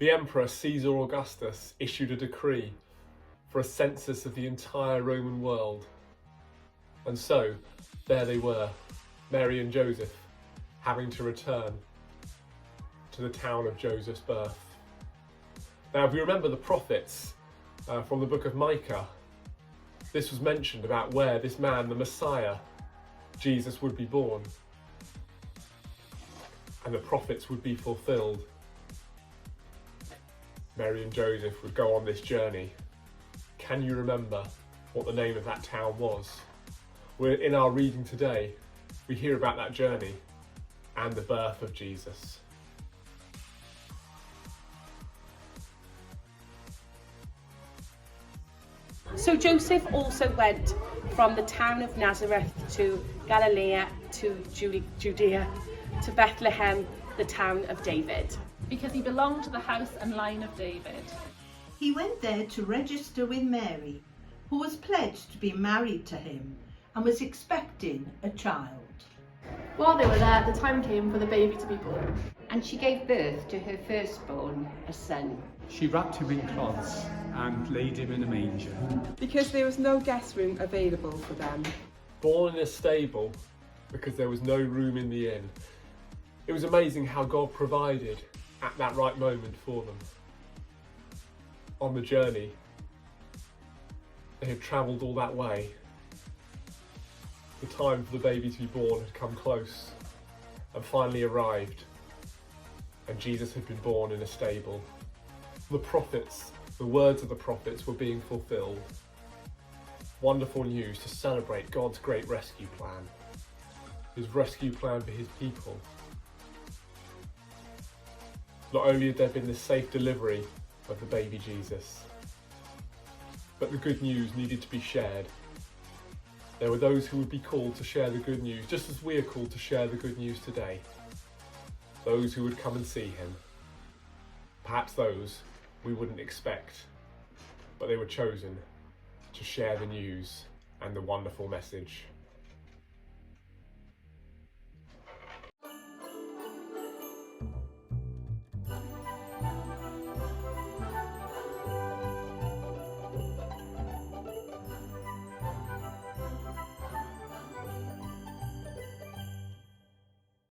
The Emperor Caesar Augustus issued a decree for a census of the entire Roman world. And so, there they were, Mary and Joseph, having to return to the town of Joseph's birth. Now, if you remember the prophets from the book of Micah, this was mentioned about where this man, the Messiah, Jesus, would be born. And the prophets would be fulfilled. Mary and Joseph would go on this journey. Can you remember what the name of that town was? In our reading today, we hear about that journey and the birth of Jesus. So Joseph also went from the town of Nazareth to Galilee, to Judea, to Bethlehem, the town of David. Because he belonged to the house and line of David. He went there to register with Mary, who was pledged to be married to him and was expecting a child. While they were there, the time came for the baby to be born. And she gave birth to her firstborn, a son. She wrapped him in cloths and laid him in a manger. Because there was no guest room available for them. Born in a stable because there was no room in the inn. It was amazing how God provided at that right moment for them. On the journey, they had travelled all that way. The time for the baby to be born had come close and finally arrived, and Jesus had been born in a stable. The prophets, the words of the prophets were being fulfilled. Wonderful news to celebrate God's great rescue plan, his rescue plan for his people. Not only had there been the safe delivery of the baby Jesus, but the good news needed to be shared. There were those who would be called to share the good news, just as we are called to share the good news today. Those who would come and see him. Perhaps those we wouldn't expect, but they were chosen to share the news and the wonderful message.